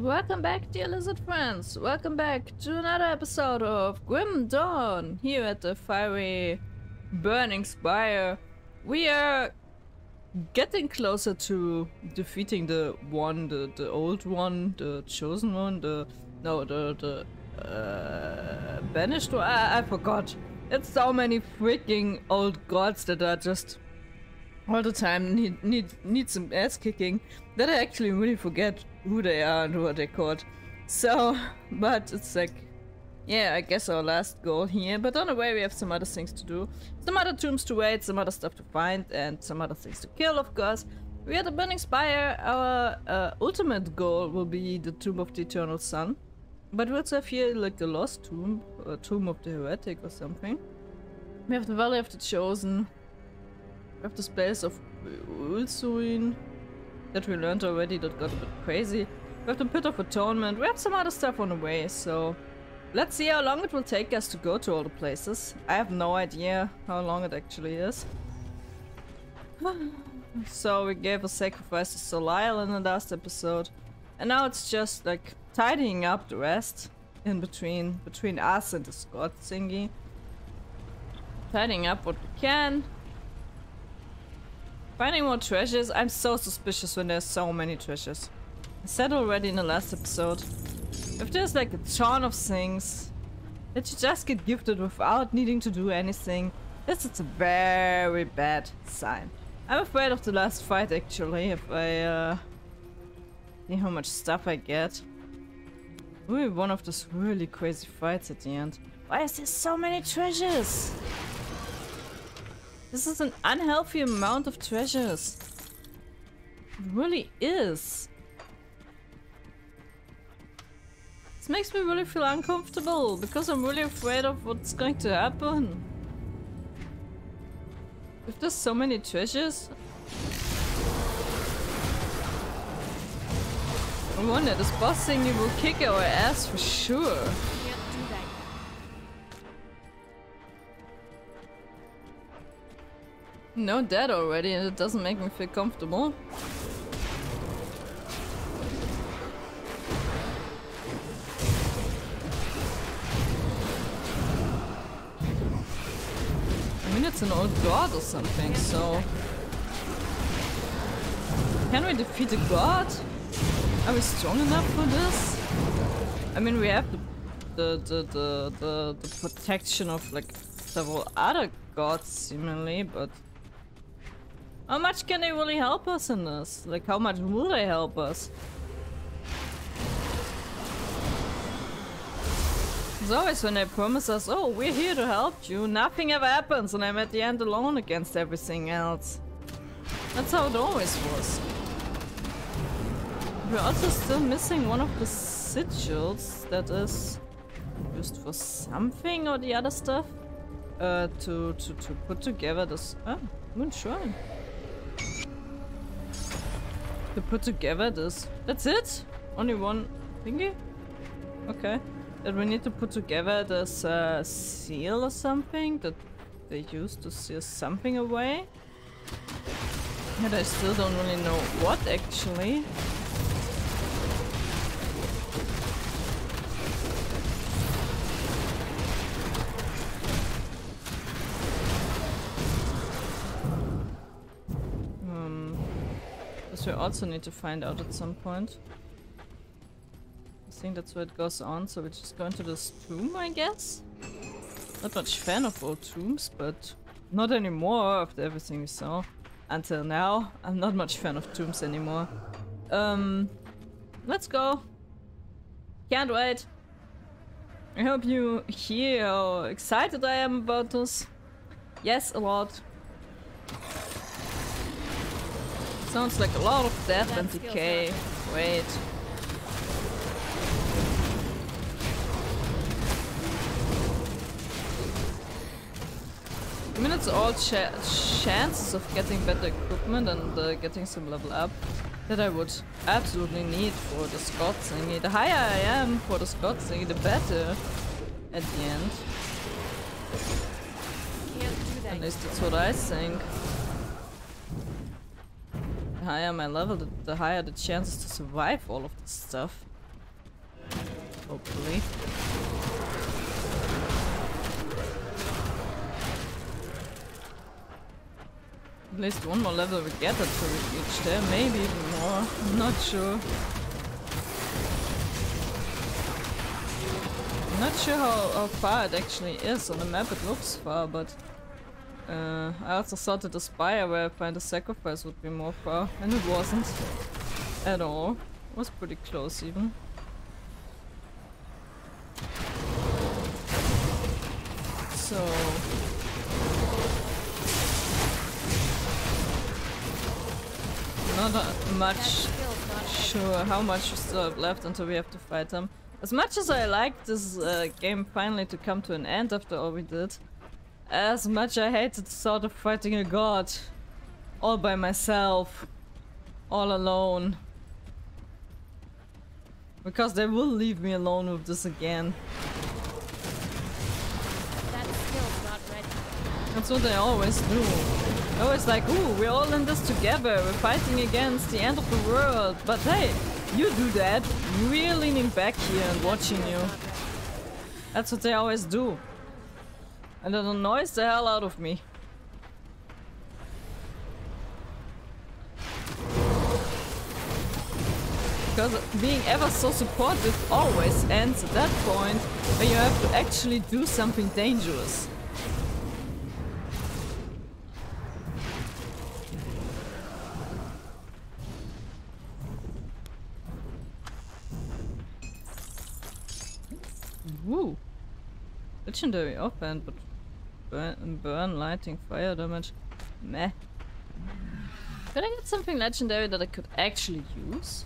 Welcome back, dear lizard friends. Welcome back to another episode of Grim Dawn here at the fiery burning spire. We are getting closer to defeating the old one, the chosen one, the banished one. I forgot. It's so many freaking old gods that are just all the time need some ass kicking that I actually really forget who they are and what they're called. So, but it's like, yeah, I guess our last goal here. But on the way we have some other things to do. Some other tombs to raid, some other stuff to find, and some other things to kill, of course. We are the Burning Spire. Our ultimate goal will be the Tomb of the Eternal Sun. But we also have here like the Lost Tomb, or Tomb of the Heretic or something. We have the Valley of the Chosen. We have this place of Ulsuin that we learned already that got a bit crazy. We have the Pit of Atonement. We have some other stuff on the way, so let's see how long it will take us to go to all the places. I have no idea how long it actually is. So we gave a sacrifice to Solisle in the last episode, and now it's just like tidying up the rest in between us and the Scott thingy. Tidying up what we can. Finding more treasures. I'm so suspicious when there's so many treasures. I said already in the last episode, if there's like a ton of things that you just get gifted without needing to do anything, this is a very bad sign. I'm afraid of the last fight actually, if I see how much stuff I get. Ooh, one of those really crazy fights at the end. Why is there so many treasures? This is an unhealthy amount of treasures. It really is. This makes me really feel uncomfortable because I'm really afraid of what's going to happen. If there's so many treasures, I wonder, this boss thingy will kick our ass for sure. No, dead already, and it doesn't make me feel comfortable. I mean, it's an old god or something, so can we defeat a god? Are we strong enough for this? I mean, we have the protection of like several other gods seemingly, but how much can they really help us in this? Like, how much will they help us? As always, when they promise us, oh, we're here to help you, nothing ever happens, and I'm at the end alone against everything else. That's how it always was. We're also still missing one of the sigils that is used for something or the other stuff. To put together this... Ah, Moon Shrine. To put together this... That's it? Only one thingy? Okay. That we need to put together this seal or something that they use to seal something away. And I still don't really know what actually. We also need to find out at some point. I think that's where it goes on, so we just go into this tomb, I guess? Not much fan of old tombs, but not anymore after everything we saw. Until now, I'm not much fan of tombs anymore. Let's go. Can't wait. I hope you hear how excited I am about this. Yes, a lot. Sounds like a lot of death and decay. Wait. I mean, it's all chances of getting better equipment and getting some level up that I would absolutely need for the Scott thingy. The higher I am for the Scott thingy, the better at the end. At least that's what I think. The higher my level, the higher the chances to survive all of this stuff. Hopefully. At least one more level we get until we reach there, maybe even more. I'm not sure. I'm not sure how far it actually is. On the map it looks far, but I also thought that the spire where I find the sacrifice would be more far, and it wasn't at all. It was pretty close even. So not much sure how much we still have left until we have to fight them. As much as I like this game finally to come to an end after all we did, as much I hated the thought of fighting a god all by myself, all alone. Because they will leave me alone with this again. That skill's not ready. That's what they always do. They're always like, ooh, we're all in this together, we're fighting against the end of the world. But hey, you do that. We're leaning back here and watching you. That's what they always do. And it annoys the hell out of me. Because being ever so supportive always ends at that point where you have to actually do something dangerous. Woo! Legendary offhand, but burn, lighting, fire damage. Meh. Could I get something legendary that I could actually use?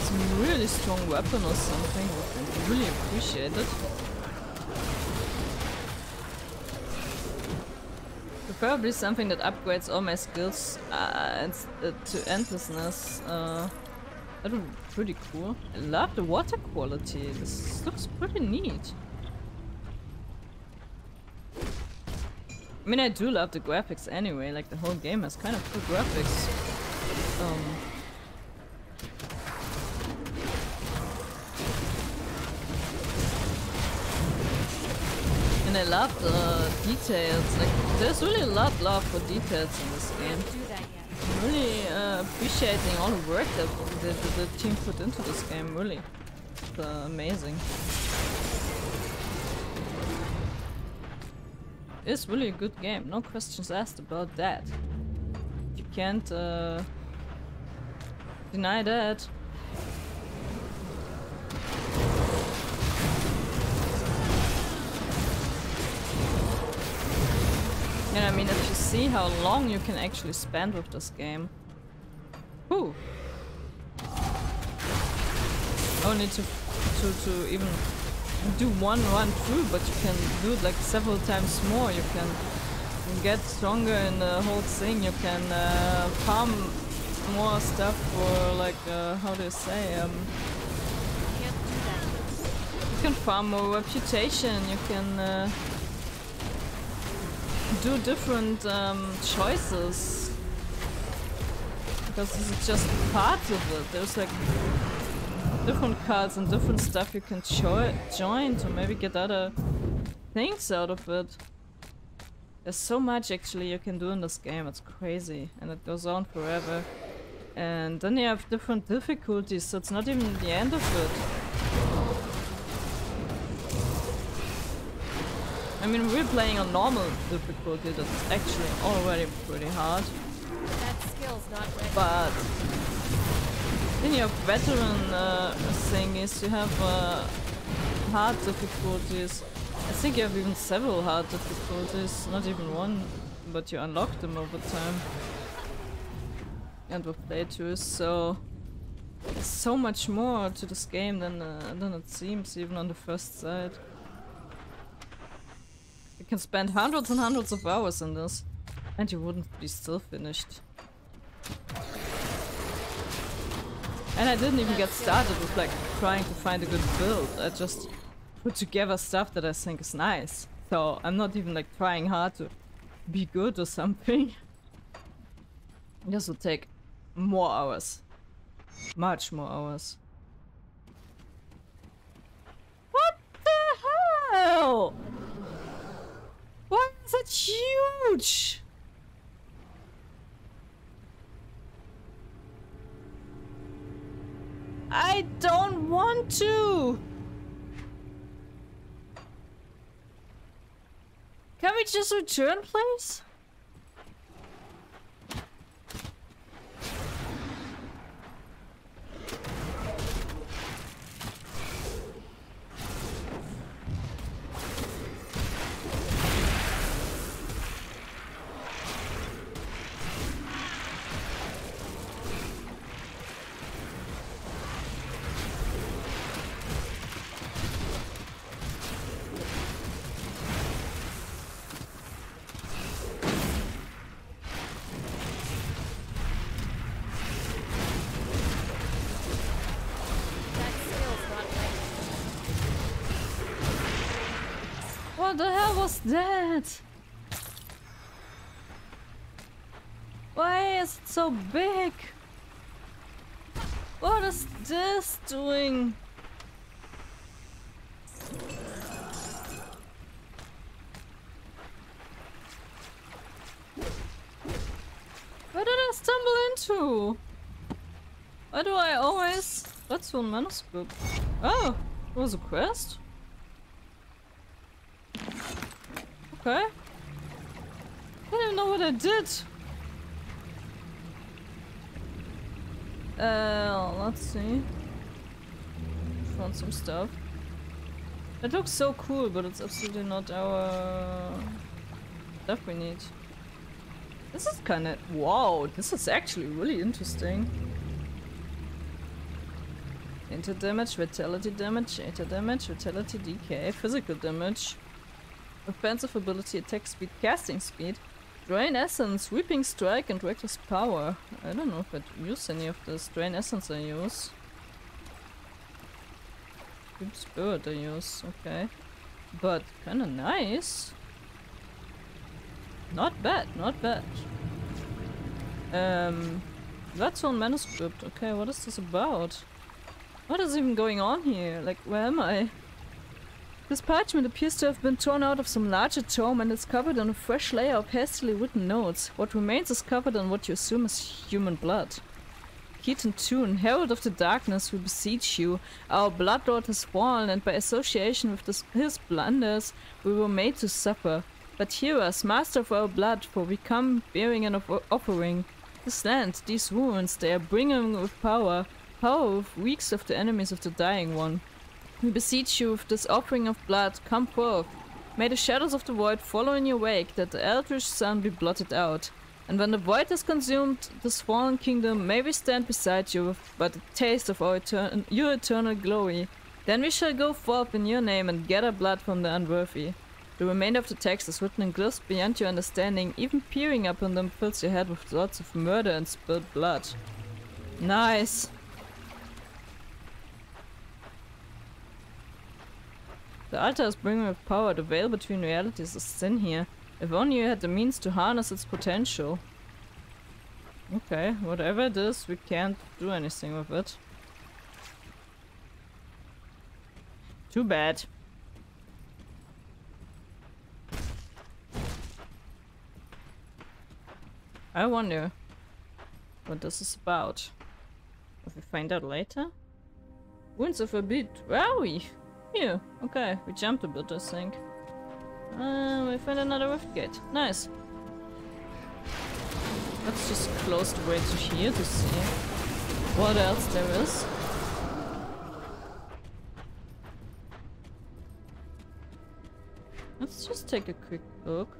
Some really strong weapon or something would be really appreciated. Preferably something that upgrades all my skills to endlessness. That would be pretty cool. I love the water quality. This looks pretty neat. I mean, I do love the graphics anyway. Like, the whole game has kind of cool graphics. And I love the details. Like, there's really a lot of love for details in this game. I'm really appreciating all the work that the team put into this game. Really, it's amazing. It's really a good game. No questions asked about that. You can't deny that. And I mean, if you see how long you can actually spend with this game. Whew. Only to even do one run through, but you can do it like several times more. You can get stronger in the whole thing. You can farm more stuff for like, how do you say? You can farm more reputation. You can do different choices, because this is just part of it. There's like different cards and different stuff you can join to maybe get other things out of it. There's so much actually you can do in this game. It's crazy, and it goes on forever. And then you have different difficulties, so it's not even the end of it. I mean, we're playing on normal difficulty. That's actually already pretty hard. That skill's not ready. But then you have veteran thingies. You have hard difficulties. I think you have even several hard difficulties. Not even one, but you unlock them over time. And with playthroughs, so there's so much more to this game than it seems, even on the first sight. You can spend hundreds and hundreds of hours in this, and you wouldn't be still finished. And I didn't even get started with like trying to find a good build. I just put together stuff that I think is nice. So I'm not even like trying hard to be good or something. This will take more hours. Much more hours. What the hell? Why is it huge? I don't want to. Can we just return, please? What the hell was that? Why is it so big? What is this doing? Where did I stumble into? Why do I always... That's one manuscript. Oh, it was a quest? Okay. I don't even know what I did. Let's see. Found some stuff. That looks so cool, but it's absolutely not our stuff we need. This is kinda... Wow, this is actually really interesting. Enter damage, vitality damage, enter damage, vitality decay, physical damage. Offensive ability, attack speed, casting speed, drain essence, sweeping strike, and reckless power. I don't know if I'd use any of this. Drain essence I use. Deep spirit I use, okay. But kinda nice. Not bad, not bad. That's on Manuscript. Okay, what is this about? What is even going on here? Like, where am I? This parchment appears to have been torn out of some larger tome and is covered in a fresh layer of hastily written notes. What remains is covered in what you assume is human blood. Keaton Toon, Herald of the Darkness, we beseech you. Our blood lord has fallen, and by association with his blunders, we were made to suffer. But hear us, master of our blood, for we come bearing an offering. This land, these ruins, they are bringing with power of weeks of the enemies of the dying one. We beseech you with this offering of blood, come forth. May the shadows of the void follow in your wake, that the eldritch sun be blotted out. And when the void has consumed this fallen kingdom, may we stand beside you with but a taste of your eternal glory. Then we shall go forth in your name and gather blood from the unworthy. The remainder of the text is written in glyphs beyond your understanding. Even peering upon them fills your head with thoughts of murder and spilled blood. Nice. The altar is brimming with power. The veil between realities is thin here. If only you had the means to harness its potential. Okay, whatever it is, we can't do anything with it. Too bad. I wonder what this is about. If we find out later? Wounds of a bit. Where are we? Here. Okay, we jumped a bit, I think. We find another rift gate. Nice. Let's just close the way to here to see what else there is. Let's just take a quick look.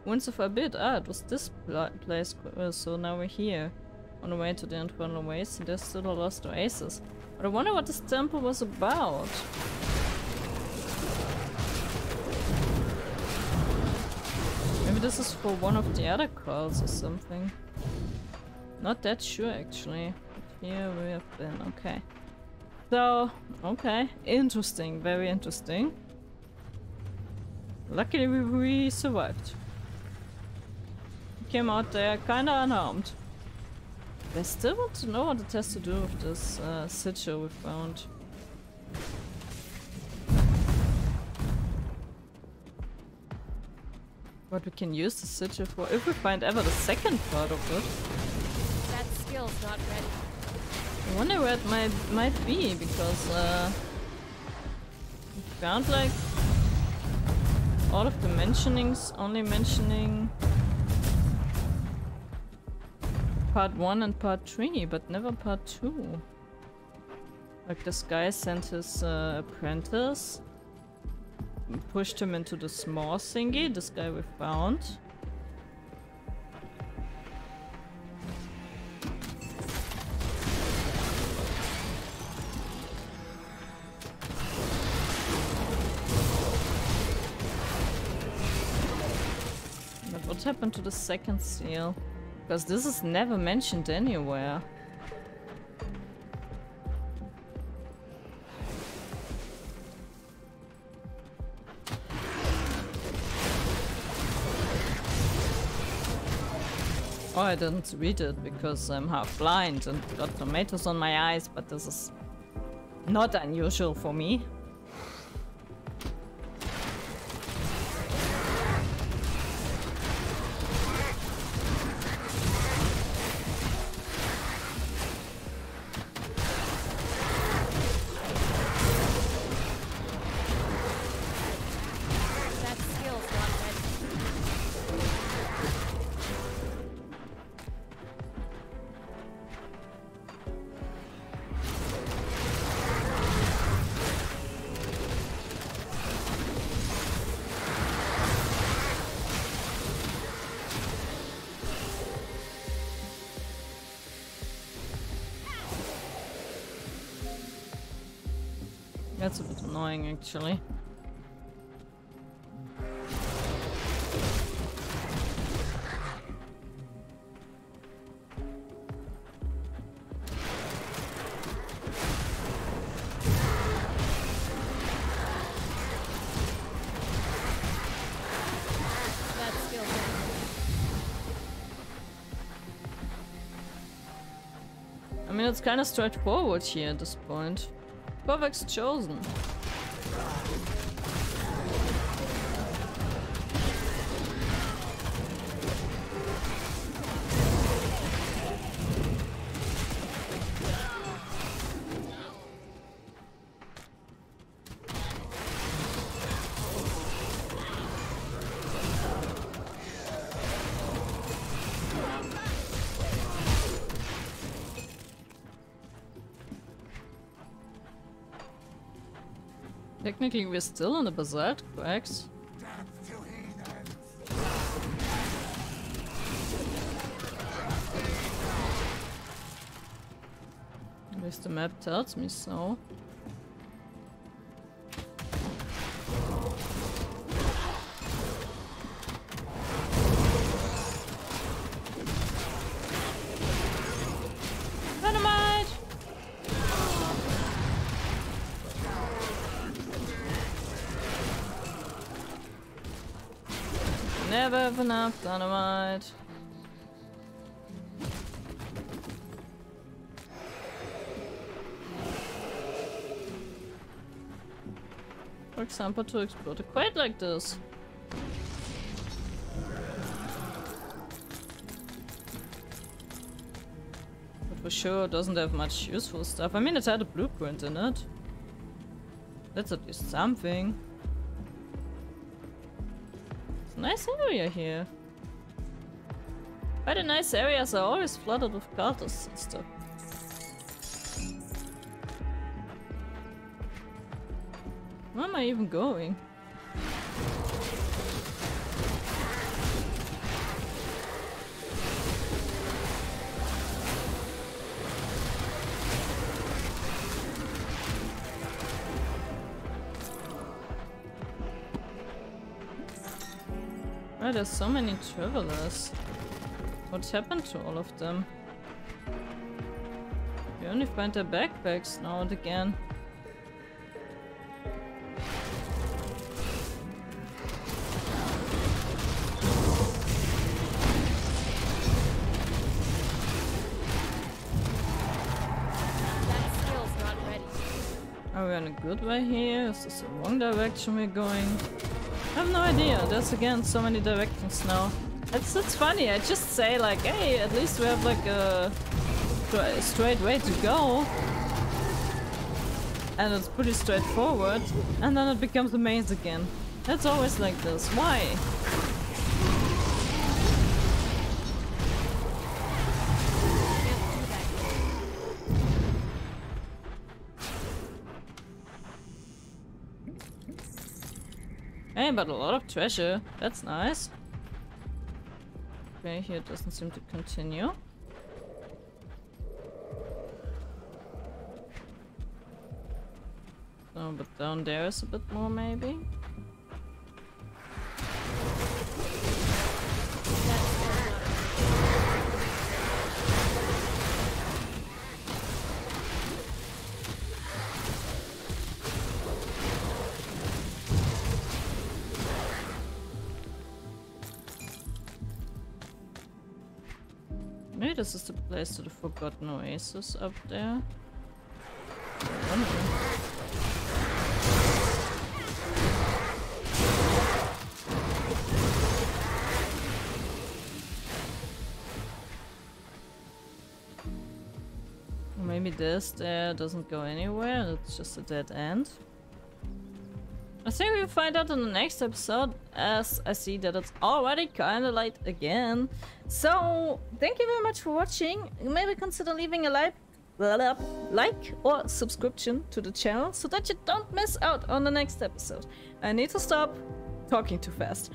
Winds of Abid. Ah, it was this place. So now we're here. On the way to the Infernal Waste, and there's still a lost oasis. But I wonder what this temple was about. Maybe this is for one of the other cults or something. Not that sure actually. But here we have been, okay. So, okay. Interesting, very interesting. Luckily we survived. Came out there kinda unharmed. I still want to know what it has to do with this sigil we found. What we can use the sigil for if we find ever the second part of it. That skill's not ready. I wonder where it might be, because we found like all of the mentionings only mentioning part 1 and part 3, but never part 2. Like this guy sent his apprentice, pushed him into the small thingy, this guy we found. But what happened to the second seal? Because this is never mentioned anywhere. Oh, I didn't read it because I'm half blind and got tomatoes on my eyes, but this is not unusual for me. That skill's not ready. That's a bit annoying, actually. That skill's not ready. I mean, it's kind of straightforward here at this point. Korvax chosen. Technically, we're still in the basalt cracks. At least the map tells me so. Dynamite! Never have enough dynamite. For example, to explode a crate like this. But for sure it doesn't have much useful stuff. I mean, it had a blueprint in it. That's at least something. Nice area here. Quite a nice areas are always flooded with cultists and stuff. Where am I even going? Oh, there's so many travelers. What happened to all of them? We only find their backpacks now and again. in a good way here? Is this the wrong direction we're going? I have no idea. There's again so many directions now. It's funny. I just say like, hey, at least we have like a straight way to go. And it's pretty straightforward. And then it becomes a maze again. It's always like this. Why? Hey, but a lot of treasure. That's nice. Okay, here it doesn't seem to continue. Oh, but down there is a bit more, maybe? Maybe this is the place to the Forgotten Oasis up there. I don't know. Maybe this there doesn't go anywhere, it's just a dead end. I think we'll find out in the next episode, as I see that it's already kinda late again. So, thank you very much for watching. Maybe consider leaving a like or subscription to the channel so that you don't miss out on the next episode. I need to stop talking too fast.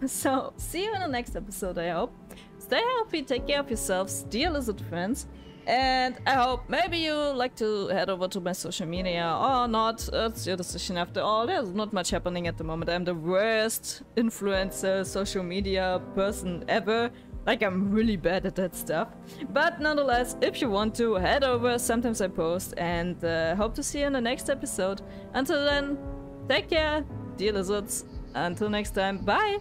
So, see you in the next episode, I hope. Stay healthy, take care of yourselves, dear lizard friends. And I hope maybe you like to head over to my social media or not. It's your decision after all. There's not much happening at the moment. I'm the worst influencer, social media person ever. Like, I'm really bad at that stuff. But nonetheless, if you want to, head over. Sometimes I post. And hope to see you in the next episode. Until then, take care, dear lizards. Until next time, bye!